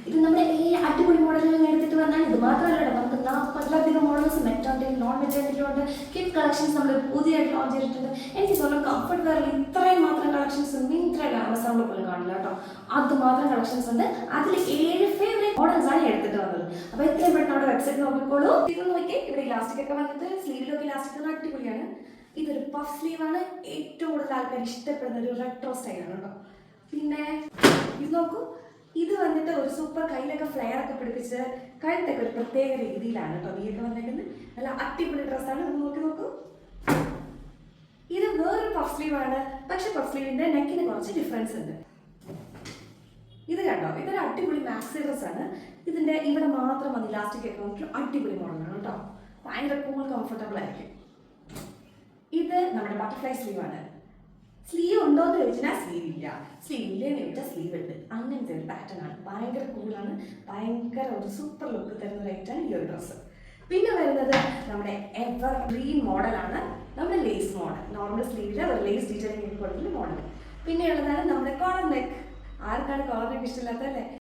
ഇത് നമ്മുടെ ഈ അടിപൊളി മോഡലുകൾ എടുത്തിട്ട് വന്നാൽ ഇത് മാത്രമല്ല, നമുക്ക് 40-ലധികം മോഡൽസ് മെറ്റോൻ്റെയും നോൺ മെറ്റോൻ്റെയും ഉണ്ട്. കിഡ് കളക്ഷൻസ് നമ്മൾ പുതിയതായിട്ട് ലോഞ്ച് ചെയ്തിട്ടുണ്ട്. എനിക്ക് തോന്നുന്നു കംഫർട്ട് വെയറിൽ ഇത്രയും മാത്രം കളക്ഷൻസ് മിന്ത്രയിൽ ആമസോണിൽ പോലും കാണില്ല കേട്ടോ. അതുമാത്രം കളക്ഷൻസ് ഉണ്ട്. അതിൽ 7 ഫേവറേറ്റ് മോഡൽസ് ആണ് എടുത്തിട്ട് വന്നത്. അപ്പോൾ ഇത്രയും പെട്ടെന്ന് നമ്മുടെ വെബ്സൈറ്റ് നോക്കിക്കോളൂ. ഇത് നോക്കി, ഇവിടെ ഇലാസ്റ്റിക് ഒക്കെ വന്നിട്ട് സ്ലീവിലൊക്കെ ഇലാസ്റ്റിക് അടിപൊളിയാണ്. ഇതൊരു പഫ് സ്ലീവാണ്. ഏറ്റവും കൂടുതൽ ആൾക്കാർ ഇഷ്ടപ്പെടുന്ന ഒരു റെട്രോ സ്റ്റൈലാണ് കേട്ടോ. പിന്നെ ഇത് നോക്കൂ, ഇത് വന്നിട്ട് ഒരു സൂപ്പർ കയ്യിലൊക്കെ ഫ്ലെയർ ഒക്കെ പിടിപ്പിച്ച് കഴുത്തൊക്കെ ഒരു പ്രത്യേക രീതിയിലാണ് കേട്ടോ നീയൊക്കെ വന്നേക്കുന്നത്. നല്ല അടിപൊളി ഡ്രസ്സാണ്. ഇത് നോക്കൂ, ഇത് വേറൊരു പഫ് സ്ലീവാണ്. പക്ഷെ പഫ് സ്ലീവിന്റെ നെക്കിന് കുറച്ച് ഡിഫറൻസ് ഉണ്ട്. ഇത് കണ്ടോ, ഇതൊരു അടിപൊളി മാക്സി ഡ്രസ്സാണ്. ഇതിന്റെ ഇവിടെ മാത്രം വന്ന് ഇലാസ്റ്റിക് ഒക്കെ വന്നിട്ട് അടിപൊളി മോഡലാണ് കേട്ടോ. ഭയങ്കര കൂൾ കംഫർട്ടബിൾ ആയിരിക്കും. ഇത് നമ്മുടെ ബട്ടർഫ്ലൈ സ്ലീവാണ്. സ്ലീവ് ഉണ്ടോ എന്ന് ചോദിച്ചാൽ സ്ലീവ് ഇല്ല, സ്ലീവ് ഇല്ലെന്ന് ചോദിച്ചാൽ സ്ലീവ് ഉണ്ട്. അങ്ങനത്തെ ഒരു പാറ്റേൺ ആണ്. ഭയങ്കര കൂളാണ്. ഭയങ്കര ഒരു സൂപ്പർ ലുക്ക് തരുന്ന ഒരു ഐറ്റാണ് ഈ ഒരു ഡ്രസ്സ്. പിന്നെ വരുന്നത് നമ്മുടെ എവർ ഗ്രീൻ മോഡലാണ്. നമ്മുടെ ലേസ് മോഡൽ, നോർമൽ സ്ലീവിലെ ഒരു ലേസ് ഡീറ്റെയിലിംഗ് കൊടുക്കുന്ന മോഡൽ. പിന്നെ ഉള്ളതാണ് നമ്മുടെ കോളർ നെക്ക്. ആർക്കാണ് കോളർ നെക്ക് ഇഷ്ടമില്ലാത്തല്ലേ?